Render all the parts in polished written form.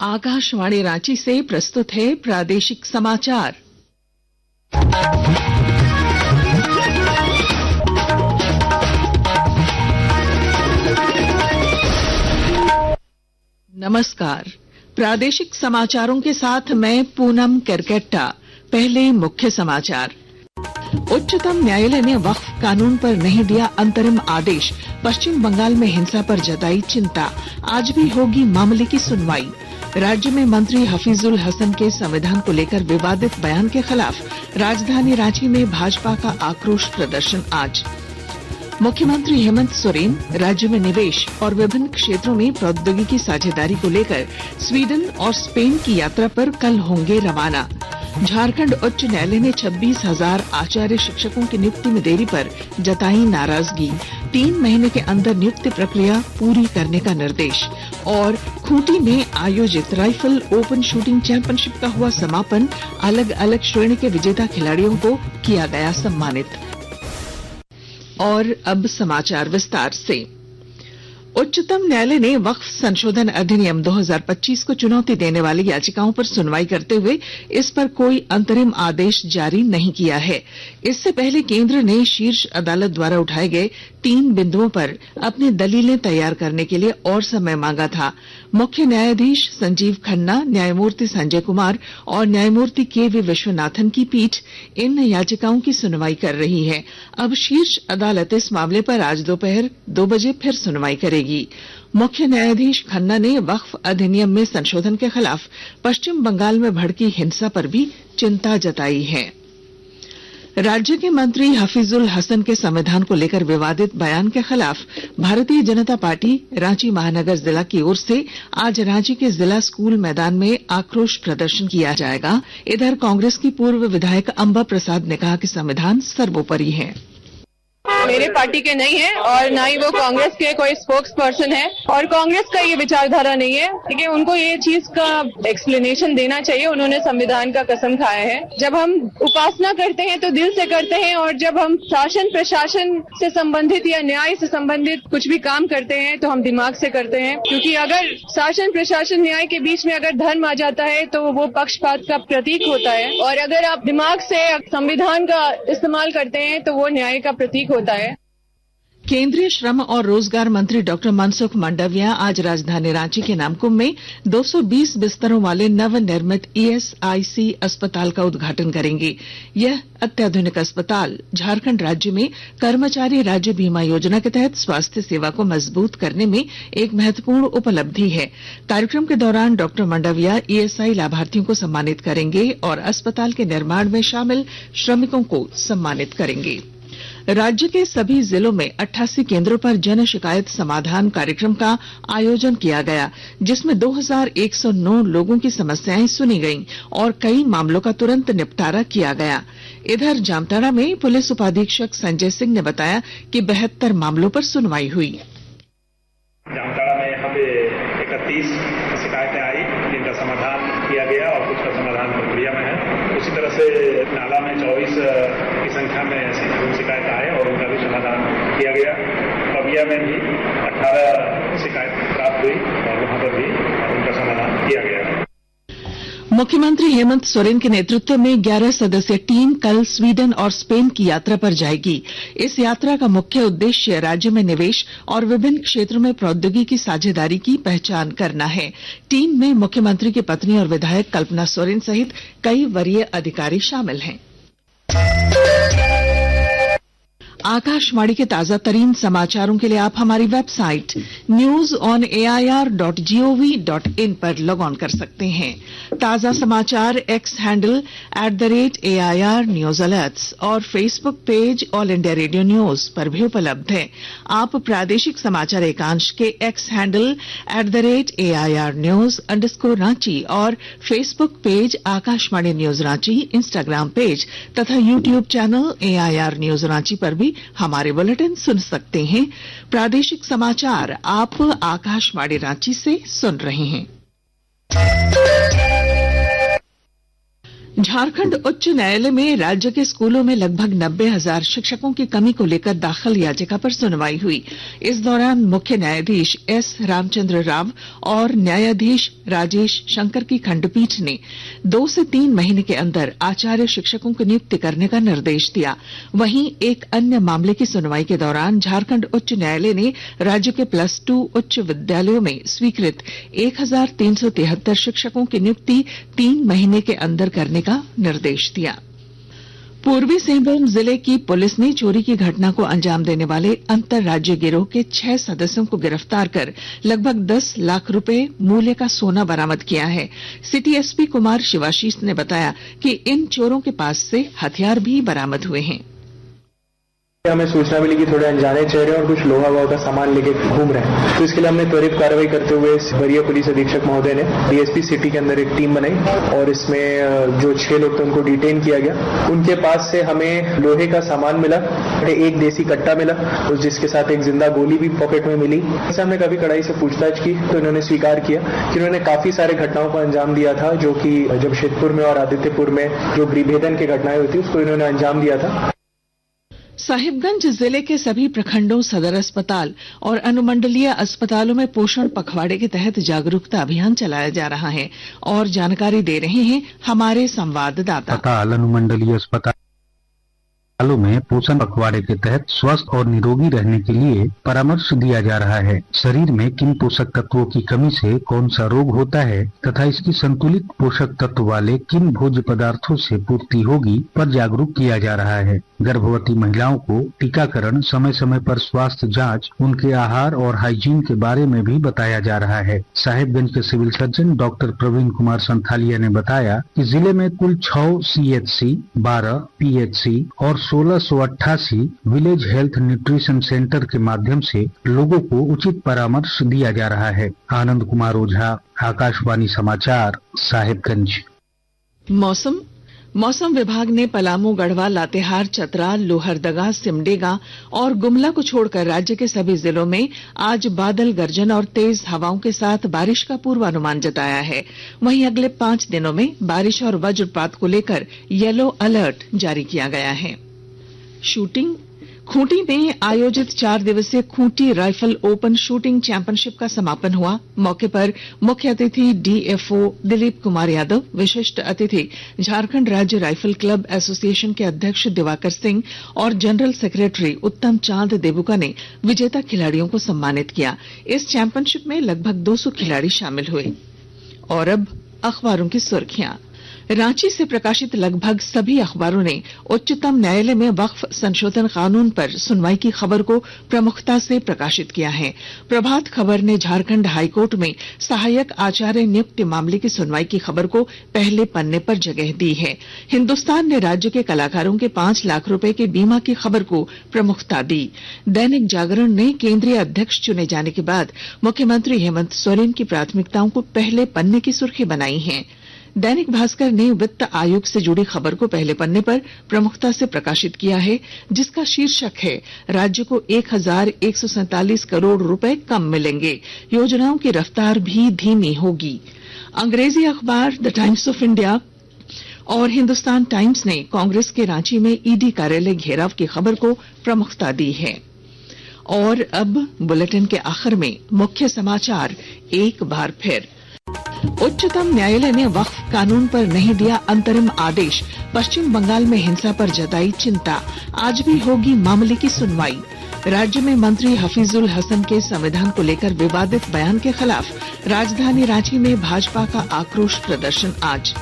आकाशवाणी रांची से प्रस्तुत है प्रादेशिक समाचार। नमस्कार, प्रादेशिक समाचारों के साथ मैं पूनम केरकेट्टा। पहले मुख्य समाचार। उच्चतम न्यायालय ने वक्फ कानून पर नहीं दिया अंतरिम आदेश। पश्चिम बंगाल में हिंसा पर जताई चिंता। आज भी होगी मामले की सुनवाई। राज्य में मंत्री हफीजुल हसन के संविधान को लेकर विवादित बयान के खिलाफ राजधानी रांची में भाजपा का आक्रोश प्रदर्शन आज। मुख्यमंत्री हेमंत सोरेन राज्य में निवेश और विभिन्न क्षेत्रों में प्रौद्योगिकी साझेदारी को लेकर स्वीडन और स्पेन की यात्रा पर कल होंगे रवाना। झारखंड उच्च न्यायालय ने 26,000 आचार्य शिक्षकों की नियुक्ति में देरी पर जताई नाराजगी। 3 महीने के अंदर नियुक्ति प्रक्रिया पूरी करने का निर्देश। और खूंटी में आयोजित राइफल ओपन शूटिंग चैंपियनशिप का हुआ समापन। अलग अलग श्रेणी के विजेता खिलाड़ियों को किया गया सम्मानित। और अब समाचार विस्तार से। उच्चतम न्यायालय ने वक्फ संशोधन अधिनियम 2025 को चुनौती देने वाली याचिकाओं पर सुनवाई करते हुए इस पर कोई अंतरिम आदेश जारी नहीं किया है। इससे पहले केंद्र ने शीर्ष अदालत द्वारा उठाए गए 3 बिंदुओं पर अपनी दलीलें तैयार करने के लिए और समय मांगा था। मुख्य न्यायाधीश संजीव खन्ना, न्यायमूर्ति संजय कुमार और न्यायमूर्ति के.वी. विश्वनाथन की पीठ इन याचिकाओं की सुनवाई कर रही है। अब शीर्ष अदालत इस मामले पर आज दोपहर 2 बजे फिर सुनवाई करेगी। मुख्य न्यायाधीश खन्ना ने वक्फ अधिनियम में संशोधन के खिलाफ पश्चिम बंगाल में भड़की हिंसा पर भी चिंता जताई है। राज्य के मंत्री हफीजुल हसन के संविधान को लेकर विवादित बयान के खिलाफ भारतीय जनता पार्टी रांची महानगर जिला की ओर से आज रांची के जिला स्कूल मैदान में आक्रोश प्रदर्शन किया जाएगा। इधर कांग्रेस की पूर्व विधायक अंबा प्रसाद ने कहा कि संविधान सर्वोपरि है। मेरे पार्टी के नहीं है और ना ही वो कांग्रेस के कोई स्पोक्स पर्सन है और कांग्रेस का ये विचारधारा नहीं है। लेकिन उनको ये चीज का एक्सप्लेनेशन देना चाहिए। उन्होंने संविधान का कसम खाया है। जब हम उपासना करते हैं तो दिल से करते हैं और जब हम शासन प्रशासन से संबंधित या न्याय से संबंधित कुछ भी काम करते हैं तो हम दिमाग से करते हैं। क्योंकि अगर शासन प्रशासन न्याय के बीच में अगर धर्म आ जाता है तो वो पक्षपात का प्रतीक होता है और अगर आप दिमाग से संविधान का इस्तेमाल करते हैं तो वो न्याय का प्रतीक होता है। केंद्रीय श्रम और रोजगार मंत्री डॉक्टर मनसुख मंडाविया आज राजधानी रांची के नामकुम में 220 बिस्तरों वाले नवनिर्मित ईएसआईसी अस्पताल का उद्घाटन करेंगे। यह अत्याधुनिक अस्पताल झारखंड राज्य में कर्मचारी राज्य बीमा योजना के तहत स्वास्थ्य सेवा को मजबूत करने में एक महत्वपूर्ण उपलब्धि है। कार्यक्रम के दौरान डॉक्टर मंडाविया ईएसआई लाभार्थियों को सम्मानित करेंगे और अस्पताल के निर्माण में शामिल श्रमिकों को सम्मानित करेंगे। राज्य के सभी जिलों में 88 केंद्रों पर जन शिकायत समाधान कार्यक्रम का आयोजन किया गया, जिसमें 2109 लोगों की समस्याएं सुनी गईं और कई मामलों का तुरंत निपटारा किया गया। इधर जामताड़ा में पुलिस उपाधीक्षक संजय सिंह ने बताया कि 72 मामलों पर सुनवाई हुई। जामताड़ा में यहाँ पे 31 शिकायतें आई जिनका समाधान किया गया और कुछ का समाधान प्रक्रिया में है। उसी तरह से नाला में 24 की संख्या में शिकायत आए और उनका भी समाधान किया गया। पबिया में भी 18 शिकायत प्राप्त हुई और वहां पर भी उनका समाधान किया गया। मुख्यमंत्री हेमंत सोरेन के नेतृत्व में 11 सदस्यीय टीम कल स्वीडन और स्पेन की यात्रा पर जाएगी। इस यात्रा का मुख्य उद्देश्य राज्य में निवेश और विभिन्न क्षेत्रों में प्रौद्योगिकी साझेदारी की पहचान करना है। टीम में मुख्यमंत्री की पत्नी और विधायक कल्पना सोरेन सहित कई वरीय अधिकारी शामिल हैं। आकाशवाणी के ताजा तरीन समाचारों के लिए आप हमारी वेबसाइट newsonair.gov.in पर लॉग ऑन कर सकते हैं। ताजा समाचार X handle @AIR news alerts और Facebook page all India radio news पर भी उपलब्ध है। आप प्रादेशिक समाचार एकांश के एक्स हैंडल @AIR न्यूज _ और Facebook page Akashvani news Ranchi, Instagram page तथा YouTube channel AIR news Ranchi पर भी हमारे बुलेटिन सुन सकते हैं। प्रादेशिक समाचार आप आकाशवाणी रांची से सुन रहे हैं। झारखंड उच्च न्यायालय में राज्य के स्कूलों में लगभग 90,000 शिक्षकों की कमी को लेकर दाखिल याचिका पर सुनवाई हुई। इस दौरान मुख्य न्यायाधीश एस रामचंद्र राव और न्यायाधीश राजेश शंकर की खंडपीठ ने 2 से 3 महीने के अंदर आचार्य शिक्षकों की नियुक्ति करने का निर्देश दिया। वहीं एक अन्य मामले की सुनवाई के दौरान झारखंड उच्च न्यायालय ने राज्य के +2 उच्च विद्यालयों में स्वीकृत 1,373 शिक्षकों की नियुक्ति 3 महीने के अंदर करने का निर्देश दिया। पूर्वी सिंहभूम जिले की पुलिस ने चोरी की घटना को अंजाम देने वाले अंतरराज्यीय गिरोह के 6 सदस्यों को गिरफ्तार कर लगभग 10 लाख रुपए मूल्य का सोना बरामद किया है। सिटी एसपी कुमार शिवाशीष ने बताया कि इन चोरों के पास से हथियार भी बरामद हुए हैं। हमें सूचना मिली कि थोड़े अनजाने चेहरे और कुछ लोहा वोहा का सामान लेके घूम रहे हैं, तो इसके लिए हमने त्वरित कार्रवाई करते हुए वरीय पुलिस अधीक्षक महोदय ने डीएसपी सिटी के अंदर एक टीम बनाई और इसमें जो 6 लोग थे उनको डिटेन किया गया। उनके पास से हमें लोहे का सामान मिला, एक देसी कट्टा मिला और जिसके साथ एक जिंदा गोली भी पॉकेट में मिली। इससे हमने काफी कड़ाई से पूछताछ की तो इन्होंने स्वीकार किया कि उन्होंने काफी सारे घटनाओं को अंजाम दिया था, जो कि जमशेदपुर में और आदित्यपुर में जो गृहभेदन की घटनाएं हुई थी उसको इन्होंने अंजाम दिया था। साहिबगंज जिले के सभी प्रखंडों, सदर अस्पताल और अनुमंडलीय अस्पतालों में पोषण पखवाड़े के तहत जागरूकता अभियान चलाया जा रहा है और जानकारी दे रहे हैं हमारे संवाददाता। अनुमंडलीय अस्पतालों में पोषण पखवाड़े के तहत स्वस्थ और निरोगी रहने के लिए परामर्श दिया जा रहा है। शरीर में किन पोषक तत्वों की कमी से कौन सा रोग होता है तथा इसकी संतुलित पोषक तत्व वाले किन भोज्य पदार्थों से पूर्ति होगी पर जागरूक किया जा रहा है। गर्भवती महिलाओं को टीकाकरण, समय समय पर स्वास्थ्य जांच, उनके आहार और हाइजीन के बारे में भी बताया जा रहा है। साहिबगंज के civil surgeon doctor Praveen Kumar Santhalia ने बताया कि जिले में कुल 6 CHC, 12 PHC और 1688 विलेज हेल्थ न्यूट्रिशन सेंटर के माध्यम से लोगों को उचित परामर्श दिया जा रहा है। आनंद कुमार ओझा, आकाशवाणी समाचार, साहिबगंज। मौसम विभाग ने पलामू, गढ़वा, लातेहार, चतरा, लोहरदगा, सिमडेगा और गुमला को छोड़कर राज्य के सभी जिलों में आज बादल गर्जन और तेज हवाओं के साथ बारिश का पूर्वानुमान जताया है। वहीं अगले 5 दिनों में बारिश और वज्रपात को लेकर येलो अलर्ट जारी किया गया है। शूटिंग खूंटी में आयोजित 4 दिवसीय Khunti rifle open shooting championship का समापन हुआ। मौके पर मुख्य अतिथि डीएफओ दिलीप कुमार यादव, विशिष्ट अतिथि झारखंड राज्य राइफल क्लब एसोसिएशन के अध्यक्ष दिवाकर सिंह और जनरल सेक्रेटरी उत्तम चांद देवुका ने विजेता खिलाड़ियों को सम्मानित किया। इस चैंपियनशिप में लगभग 200 खिलाड़ी शामिल हुए। और अब अखबारों की सुर्खियां। रांची से प्रकाशित लगभग सभी अखबारों ने उच्चतम न्यायालय में वक्फ संशोधन कानून पर सुनवाई की खबर को प्रमुखता से प्रकाशित किया है। प्रभात खबर ने झारखंड हाईकोर्ट में सहायक आचार्य नियुक्ति मामले की सुनवाई की खबर को पहले पन्ने पर जगह दी है। हिन्दुस्तान ने राज्य के कलाकारों के 5 लाख रुपए के बीमा की खबर को प्रमुखता दी। दैनिक जागरण ने केंद्रीय अध्यक्ष चुने जाने के बाद मुख्यमंत्री हेमंत सोरेन की प्राथमिकताओं को पहले पन्ने की सुर्खी बनाई है। दैनिक भास्कर ने वित्त आयोग से जुड़ी खबर को पहले पन्ने पर प्रमुखता से प्रकाशित किया है, जिसका शीर्षक है राज्य को 1,147 करोड़ रुपए कम मिलेंगे, योजनाओं की रफ्तार भी धीमी होगी। अंग्रेजी अखबार द टाइम्स ऑफ इंडिया और हिंदुस्तान टाइम्स ने कांग्रेस के रांची में ईडी कार्यालय घेराव की खबर को प्रमुखता दी है। और अब बुलेटिन के आखिर में मुख्य समाचार एक बार फिर। उच्चतम न्यायालय ने वक्फ कानून पर नहीं दिया अंतरिम आदेश। पश्चिम बंगाल में हिंसा पर जताई चिंता। आज भी होगी मामले की सुनवाई। राज्य में मंत्री हफीजुल हसन के संविधान को लेकर विवादित बयान के खिलाफ राजधानी रांची में भाजपा का आक्रोश प्रदर्शन आज।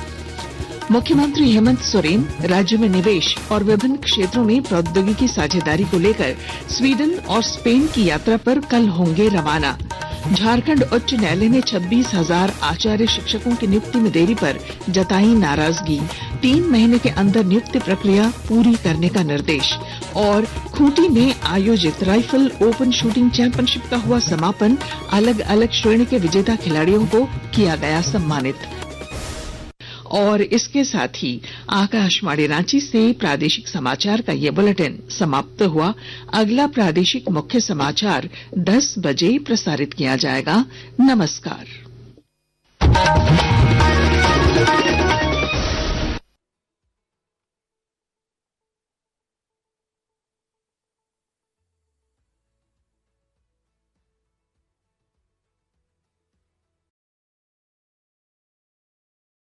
मुख्यमंत्री हेमंत सोरेन राज्य में निवेश और विभिन्न क्षेत्रों में प्रौद्योगिकी साझेदारी को लेकर स्वीडन और स्पेन की यात्रा पर कल होंगे रवाना। झारखंड उच्च न्यायालय ने 26,000 आचार्य शिक्षकों की नियुक्ति में देरी पर जताई नाराजगी। 3 महीने के अंदर नियुक्ति प्रक्रिया पूरी करने का निर्देश। और खूंटी में आयोजित राइफल ओपन शूटिंग चैंपियनशिप का हुआ समापन। अलग अलग श्रेणी के विजेता खिलाड़ियों को किया गया सम्मानित। और इसके साथ ही आकाशवाणी रांची से प्रादेशिक समाचार का ये बुलेटिन समाप्त हुआ। अगला प्रादेशिक मुख्य समाचार 10 बजे प्रसारित किया जाएगा। नमस्कार।